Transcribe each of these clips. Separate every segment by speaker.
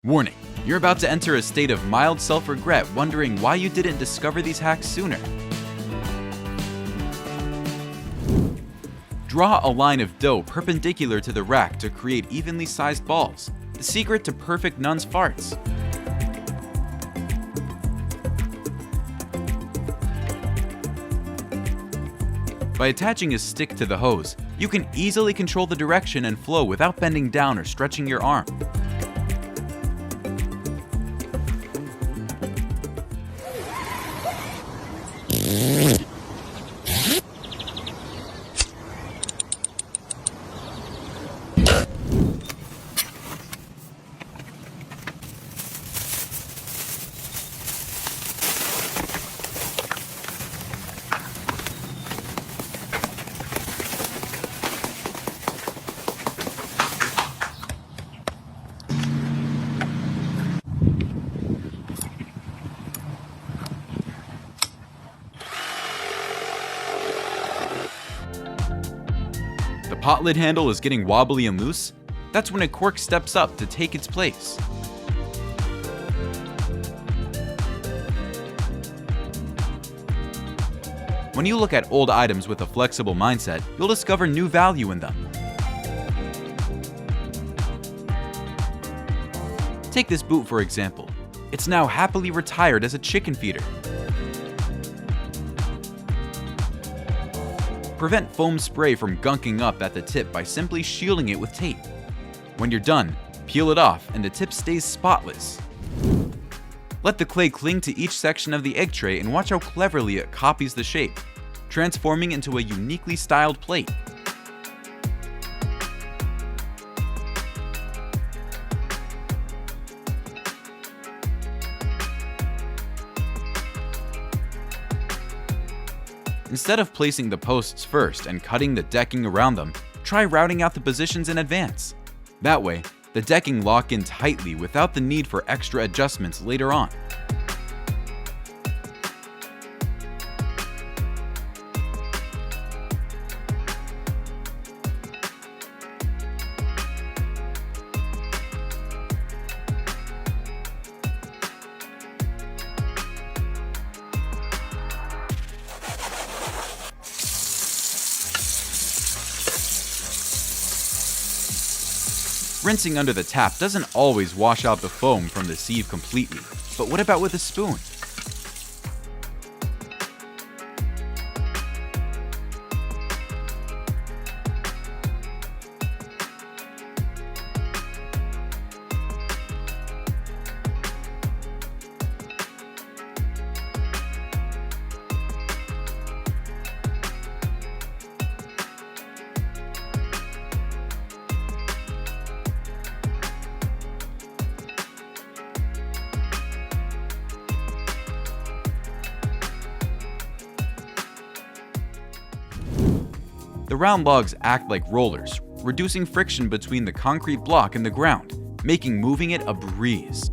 Speaker 1: Warning, you're about to enter a state of mild self-regret wondering why you didn't discover these hacks sooner. Draw a line of dough perpendicular to the rack to create evenly sized balls, the secret to perfect nun's farts. By attaching a stick to the hose, you can easily control the direction and flow without bending down or stretching your arm. The pot lid handle is getting wobbly and loose? That's when a cork steps up to take its place. When you look at old items with a flexible mindset, you'll discover new value in them. Take this boot for example. It's now happily retired as a chicken feeder. Prevent foam spray from gunking up at the tip by simply shielding it with tape. When you're done, peel it off and the tip stays spotless. Let the clay cling to each section of the egg tray and watch how cleverly it copies the shape, transforming into a uniquely styled plate. Instead of placing the posts first and cutting the decking around them, try routing out the positions in advance. That way, the decking lock in tightly without the need for extra adjustments later on. Rinsing under the tap doesn't always wash out the foam from the sieve completely, but what about with a spoon? The round logs act like rollers, reducing friction between the concrete block and the ground, making moving it a breeze.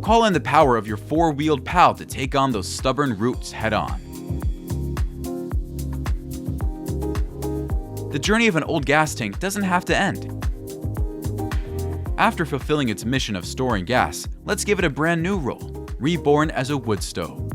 Speaker 1: Call in the power of your four-wheeled pal to take on those stubborn roots head-on. The journey of an old gas tank doesn't have to end. After fulfilling its mission of storing gas, let's give it a brand new role. Reborn as a wood stove.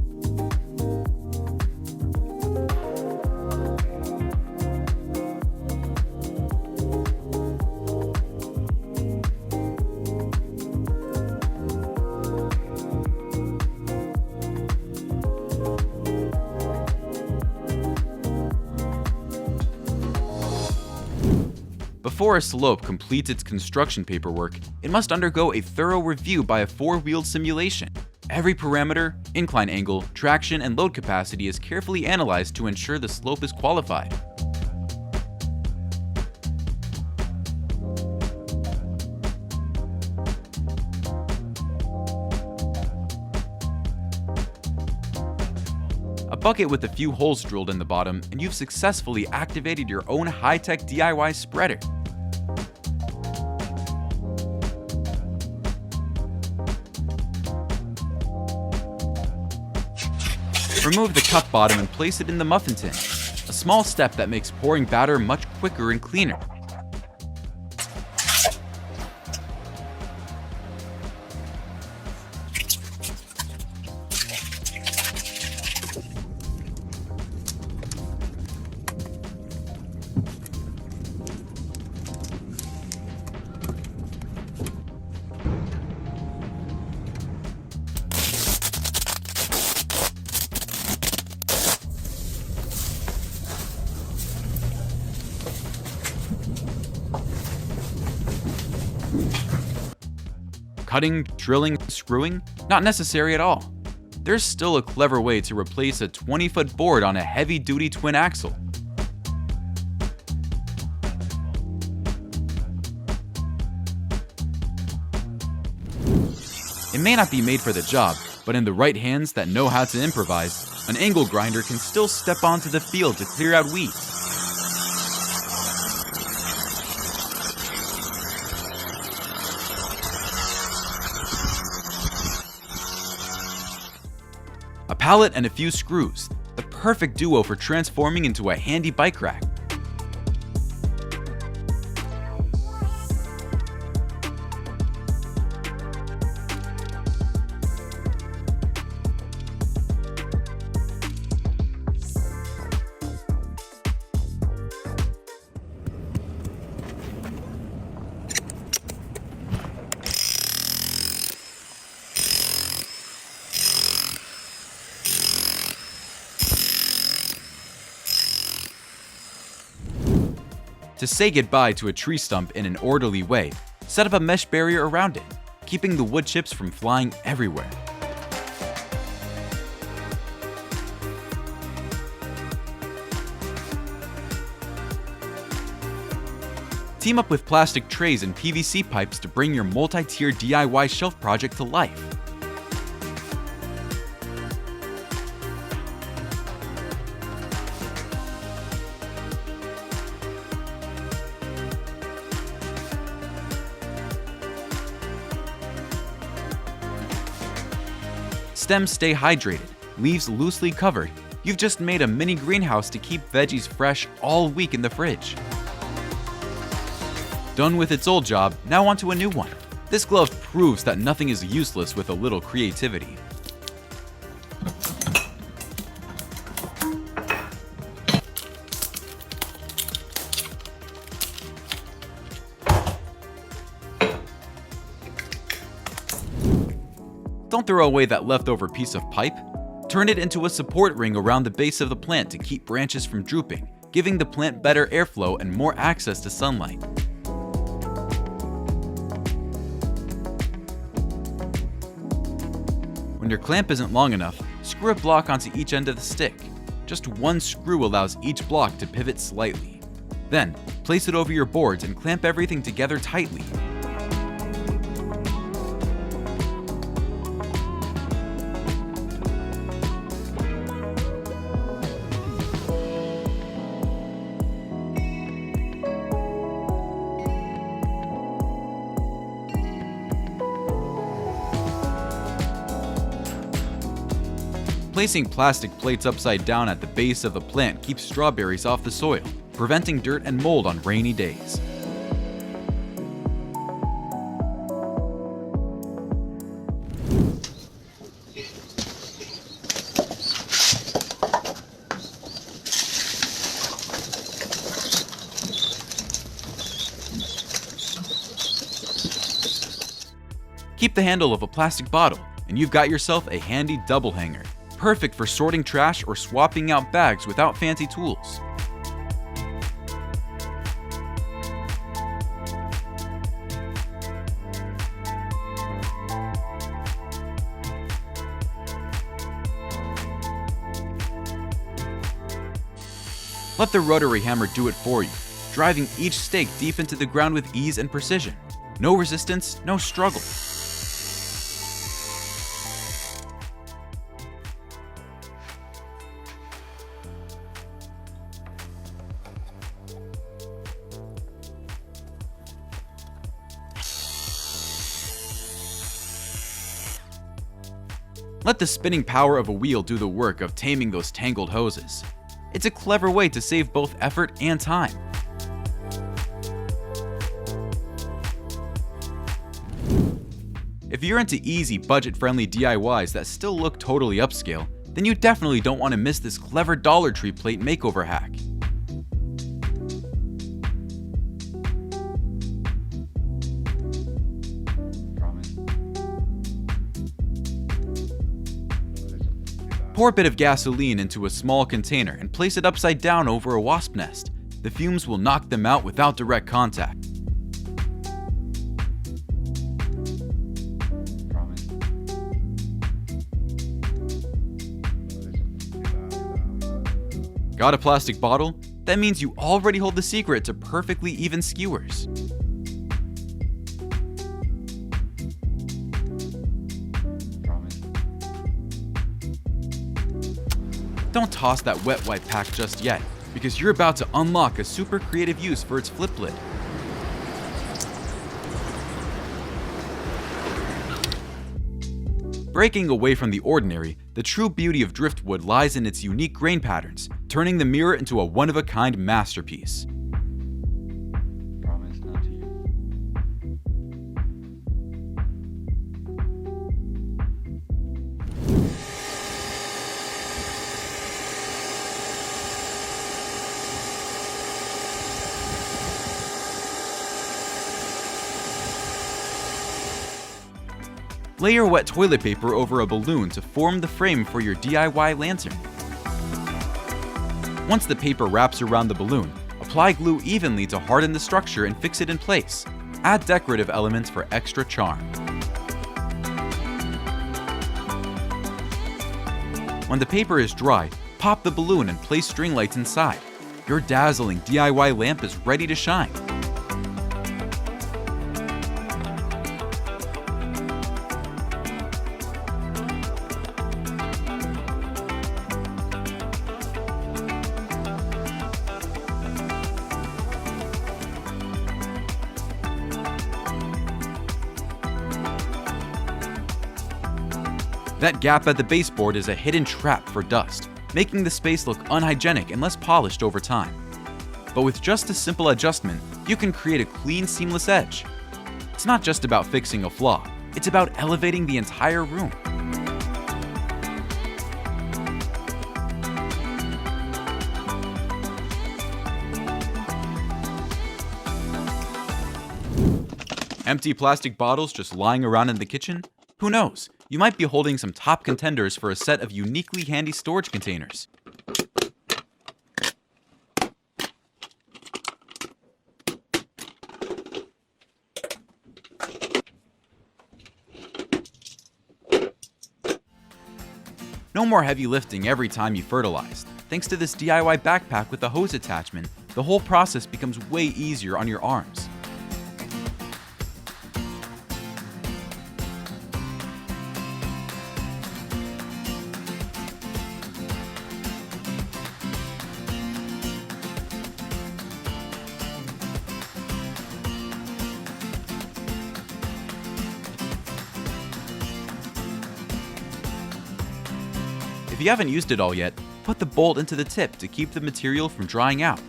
Speaker 1: Before a slope completes its construction paperwork, it must undergo a thorough review by a four-wheeled simulation. Every parameter, incline angle, traction, and load capacity is carefully analyzed to ensure the slope is qualified. A bucket with a few holes drilled in the bottom, and you've successfully activated your own high-tech DIY spreader. Remove the cup bottom and place it in the muffin tin. A small step that makes pouring batter much quicker and cleaner. Cutting, drilling, screwing? Not necessary at all. There's still a clever way to replace a 20-foot board on a heavy-duty twin axle. It may not be made for the job, but in the right hands that know how to improvise, an angle grinder can still step onto the field to clear out weeds. A pallet and a few screws, the perfect duo for transforming into a handy bike rack. To say goodbye to a tree stump in an orderly way, set up a mesh barrier around it, keeping the wood chips from flying everywhere. Team up with plastic trays and PVC pipes to bring your multi-tier DIY shelf project to life. Stems stay hydrated, leaves loosely covered. You've just made a mini greenhouse to keep veggies fresh all week in the fridge. Done with its old job, now onto a new one. This glove proves that nothing is useless with a little creativity. Don't throw away that leftover piece of pipe. Turn it into a support ring around the base of the plant to keep branches from drooping, giving the plant better airflow and more access to sunlight. When your clamp isn't long enough, screw a block onto each end of the stick. Just one screw allows each block to pivot slightly. Then, place it over your boards and clamp everything together tightly. Placing plastic plates upside down at the base of the plant keeps strawberries off the soil, preventing dirt and mold on rainy days. Keep the handle of a plastic bottle, and you've got yourself a handy double hanger. Perfect for sorting trash or swapping out bags without fancy tools. Let the rotary hammer do it for you, driving each stake deep into the ground with ease and precision. No resistance, no struggle. Let the spinning power of a wheel do the work of taming those tangled hoses. It's a clever way to save both effort and time. If you're into easy, budget-friendly DIYs that still look totally upscale, then you definitely don't want to miss this clever Dollar Tree plate makeover hack. Pour a bit of gasoline into a small container and place it upside down over a wasp nest. The fumes will knock them out without direct contact. Got a plastic bottle? That means you already hold the secret to perfectly even skewers. Don't toss that wet wipe pack just yet, because you're about to unlock a super creative use for its flip lid. Breaking away from the ordinary, the true beauty of driftwood lies in its unique grain patterns, turning the mirror into a one-of-a-kind masterpiece.
Speaker 2: Promise not to you.
Speaker 1: Layer wet toilet paper over a balloon to form the frame for your DIY lantern. Once the paper wraps around the balloon, apply glue evenly to harden the structure and fix it in place. Add decorative elements for extra charm. When the paper is dry, pop the balloon and place string lights inside. Your dazzling DIY lamp is ready to shine. That gap at the baseboard is a hidden trap for dust, making the space look unhygienic and less polished over time. But with just a simple adjustment, you can create a clean, seamless edge. It's not just about fixing a flaw, it's about elevating the entire room. Empty plastic bottles just lying around in the kitchen? Who knows? You might be holding some top contenders for a set of uniquely handy storage containers. No more heavy lifting every time you fertilize. Thanks to this DIY backpack with a hose attachment, the whole process becomes way easier on your arms. If you haven't used it all yet, put the bolt into the tip to keep the material from drying out.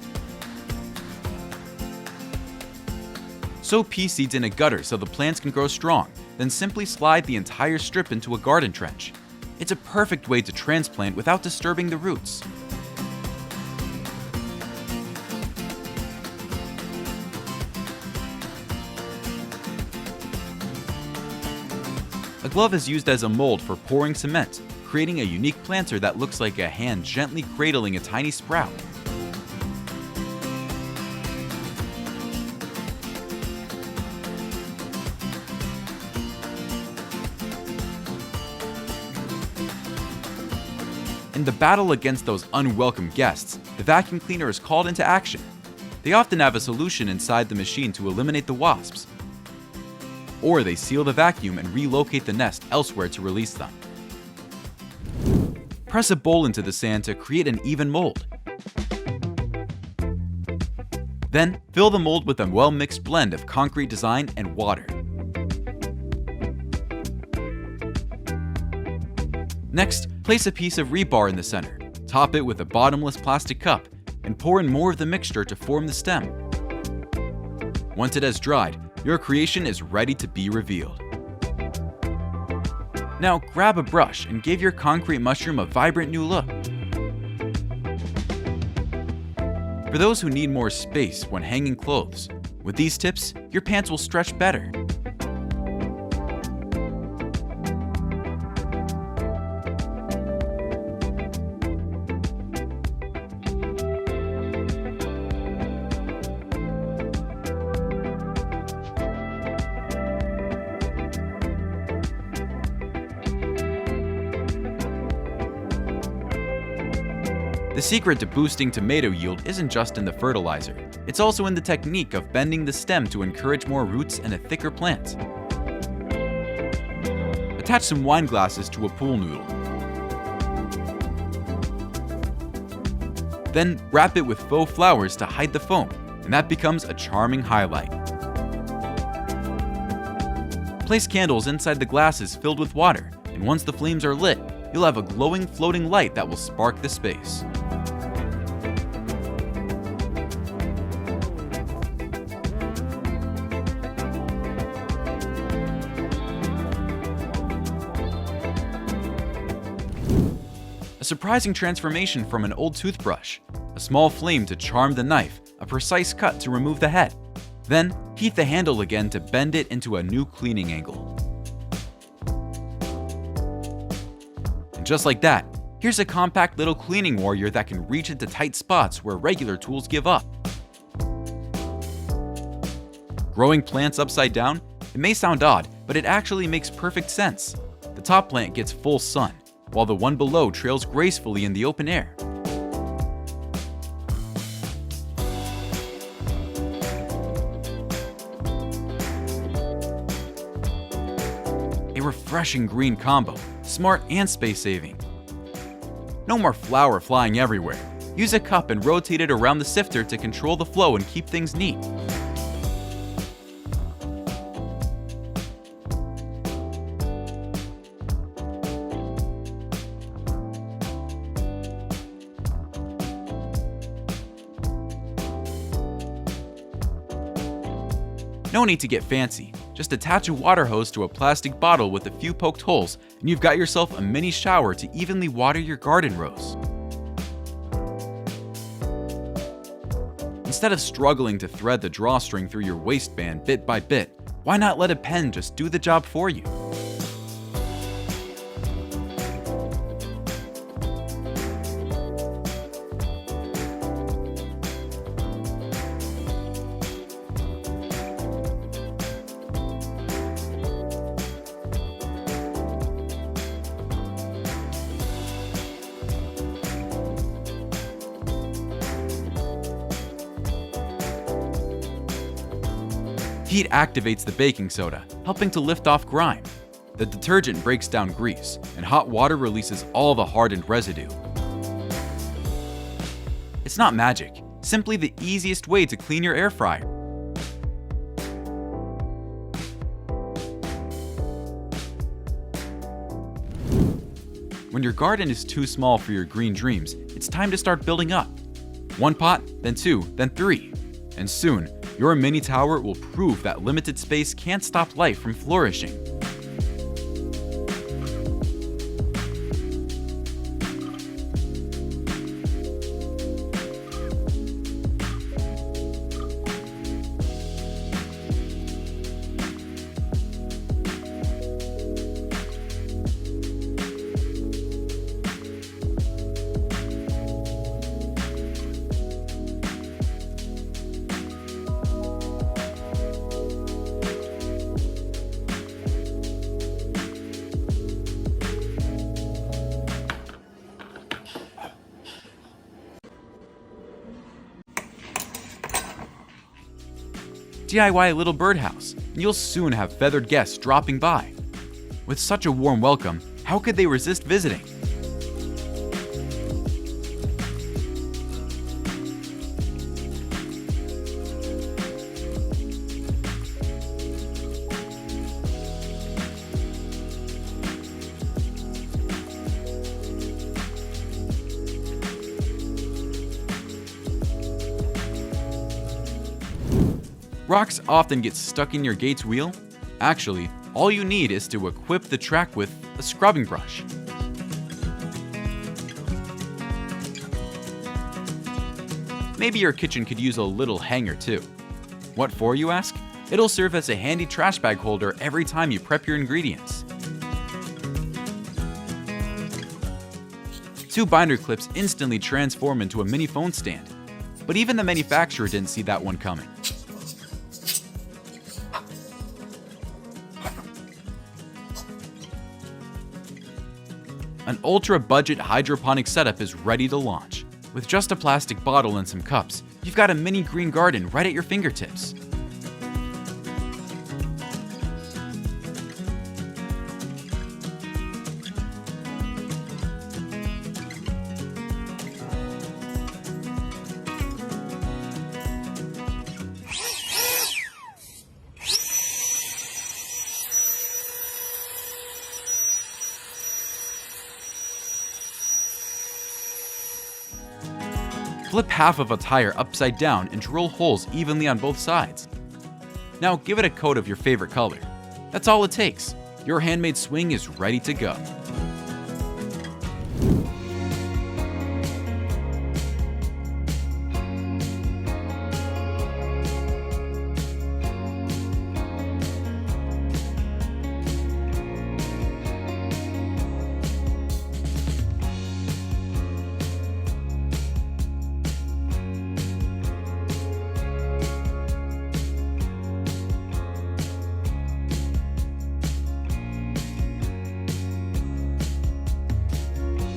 Speaker 1: Sow pea seeds in a gutter so the plants can grow strong, then simply slide the entire strip into a garden trench. It's a perfect way to transplant without disturbing the roots. A glove is used as a mold for pouring cement, creating a unique planter that looks like a hand gently cradling a tiny sprout. In the battle against those unwelcome guests, the vacuum cleaner is called into action. They often have a solution inside the machine to eliminate the wasps, or they seal the vacuum and relocate the nest elsewhere to release them. Press a bowl into the sand to create an even mold. Then, fill the mold with a well-mixed blend of concrete design and water. Next, place a piece of rebar in the center. top it with a bottomless plastic cup and pour in more of the mixture to form the stem. Once it has dried, your creation is ready to be revealed. Now grab a brush and give your concrete mushroom a vibrant new look. For those who need more space when hanging clothes, with these tips, your pants will stretch better. The secret to boosting tomato yield isn't just in the fertilizer, it's also in the technique of bending the stem to encourage more roots and a thicker plant. Attach some wine glasses to a pool noodle. Then wrap it with faux flowers to hide the foam, and that becomes a charming highlight. Place candles inside the glasses filled with water, and once the flames are lit, you'll have a glowing floating light that will spark the space. A surprising transformation from an old toothbrush, a small flame to charm the knife, a precise cut to remove the head. Then, heat the handle again to bend it into a new cleaning angle. And just like that, here's a compact little cleaning warrior that can reach into tight spots where regular tools give up. Growing plants upside down? It may sound odd, but it actually makes perfect sense. The top plant gets full sun, while the one below trails gracefully in the open air. A refreshing green combo, smart and space-saving. No more flour flying everywhere. Use a cup and rotate it around the sifter to control the flow and keep things neat. No need to get fancy, just attach a water hose to a plastic bottle with a few poked holes and you've got yourself a mini shower to evenly water your garden rows. Instead of struggling to thread the drawstring through your waistband bit by bit, why not let a pen just do the job for you? Heat activates the baking soda, helping to lift off grime. The detergent breaks down grease, and hot water releases all the hardened residue. It's not magic, simply the easiest way to clean your air fryer. When your garden is too small for your green dreams, it's time to start building up. One pot, then two, then three. And soon, your mini tower will prove that limited space can't stop life from flourishing. DIY a little birdhouse, and you'll soon have feathered guests dropping by. With such a warm welcome, how could they resist visiting? Rocks often get stuck in your gate's wheel. Actually, all you need is to equip the track with a scrubbing brush. Maybe your kitchen could use a little hanger too. What for, you ask? It'll serve as a handy trash bag holder every time you prep your ingredients. 2 binder clips instantly transform into a mini phone stand, but even the manufacturer didn't see that one coming. An ultra-budget hydroponic setup is ready to launch. With just a plastic bottle and some cups, you've got a mini green garden right at your fingertips. Flip half of a tire upside down and drill holes evenly on both sides. Now give it a coat of your favorite color. That's all it takes. Your handmade swing is ready to go.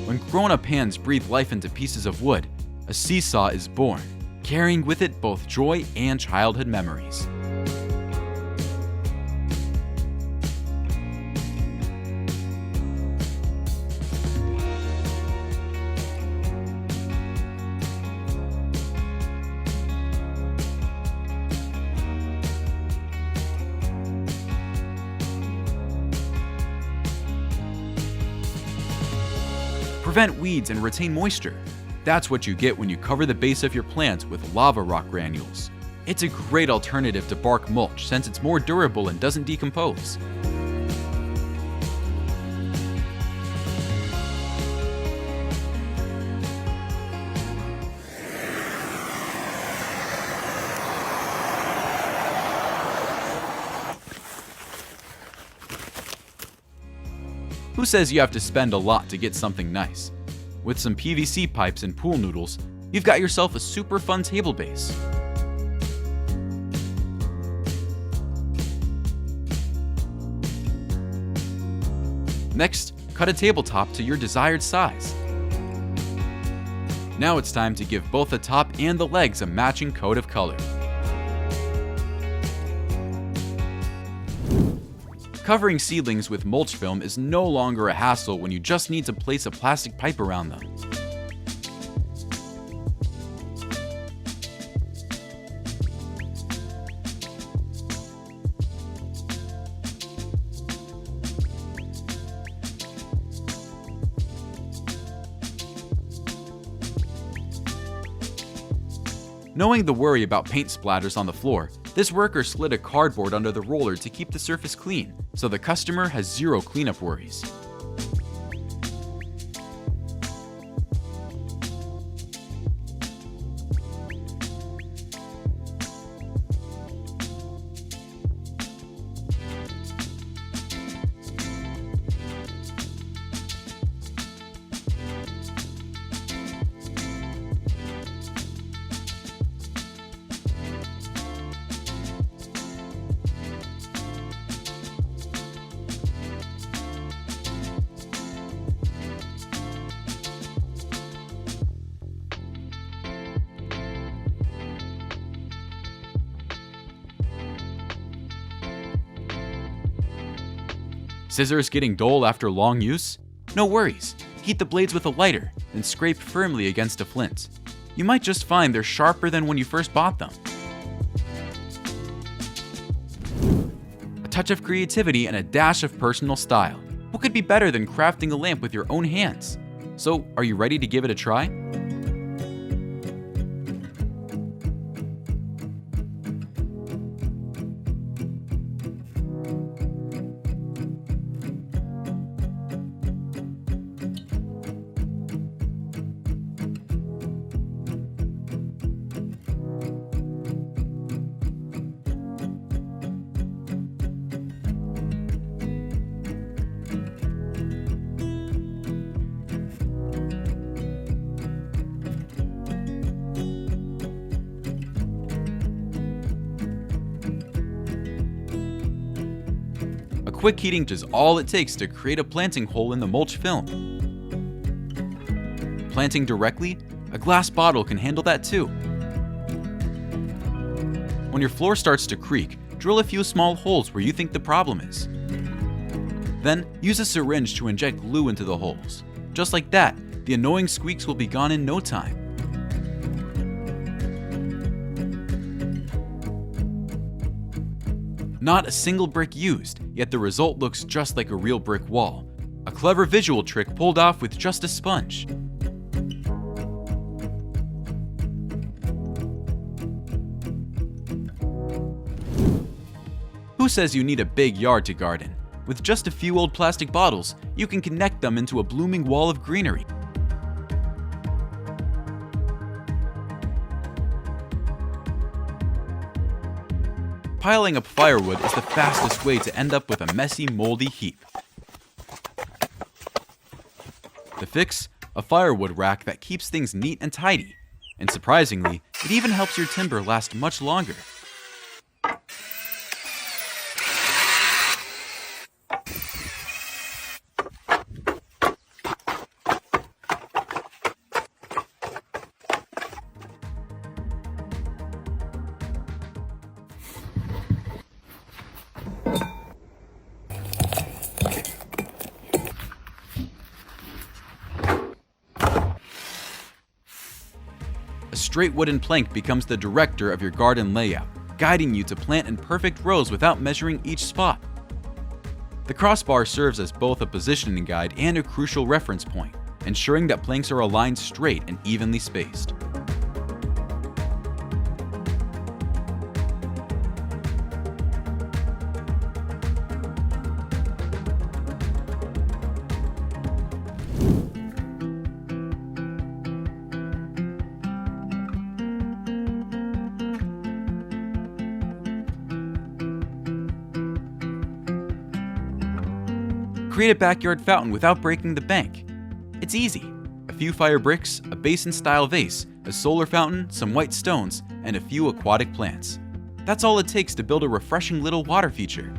Speaker 1: When grown-up hands breathe life into pieces of wood, a seesaw is born, carrying with it both joy and childhood memories. Prevent weeds and retain moisture. That's what you get when you cover the base of your plants with lava rock granules. It's a great alternative to bark mulch since it's more durable and doesn't decompose. Who says you have to spend a lot to get something nice? With some PVC pipes and pool noodles, you've got yourself a super fun table base. Next, cut a tabletop to your desired size. Now it's time to give both the top and the legs a matching coat of color. Covering seedlings with mulch film is no longer a hassle when you just need to place a plastic pipe around them. Knowing the worry about paint splatters on the floor, this worker slid a cardboard under the roller to keep the surface clean, so the customer has zero cleanup worries. Scissors getting dull after long use? No worries. Heat the blades with a lighter and scrape firmly against a flint. You might just find they're sharper than when you first bought them. A touch of creativity and a dash of personal style. What could be better than crafting a lamp with your own hands? So, are you ready to give it a try? A quick heating is all it takes to create a planting hole in the mulch film. Planting directly, a glass bottle can handle that too. When your floor starts to creak, drill a few small holes where you think the problem is. Then, use a syringe to inject glue into the holes. Just like that, the annoying squeaks will be gone in no time. Not a single brick used, yet the result looks just like a real brick wall. A clever visual trick pulled off with just a sponge. Who says you need a big yard to garden? With just a few old plastic bottles, you can connect them into a blooming wall of greenery. Piling up firewood is the fastest way to end up with a messy, moldy heap. The fix? A firewood rack that keeps things neat and tidy. And surprisingly, it even helps your timber last much longer. A straight wooden plank becomes the director of your garden layout, guiding you to plant in perfect rows without measuring each spot. The crossbar serves as both a positioning guide and a crucial reference point, ensuring that planks are aligned straight and evenly spaced. Create a backyard fountain without breaking the bank. It's easy. A few fire bricks, a basin-style vase, a solar fountain, some white stones, and a few aquatic plants. That's all it takes to build a refreshing little water feature.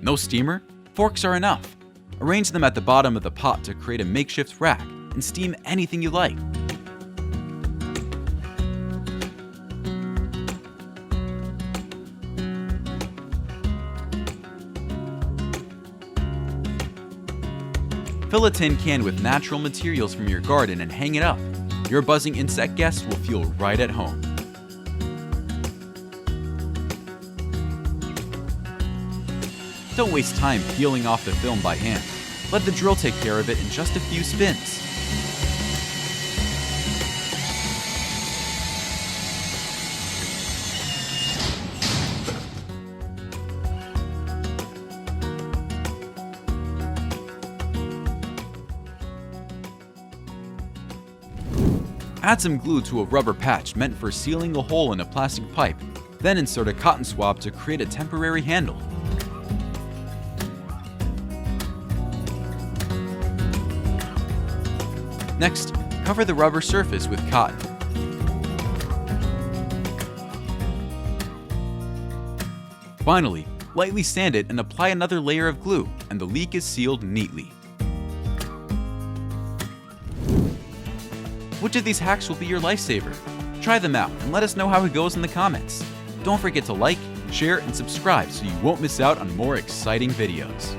Speaker 1: No steamer? Forks are enough. Arrange them at the bottom of the pot to create a makeshift rack and steam anything you like. Fill a tin can with natural materials from your garden and hang it up. Your buzzing insect guests will feel right at home. Don't waste time peeling off the film by hand. Let the drill take care of it in just a few spins. Add some glue to a rubber patch meant for sealing a hole in a plastic pipe, then insert a cotton swab to create a temporary handle. Next, cover the rubber surface with cotton. Finally, lightly sand it and apply another layer of glue, and the leak is sealed neatly. Which of these hacks will be your lifesaver? Try them out and let us know how it goes in the comments. Don't forget to like, share, and subscribe so you won't miss out on more exciting videos.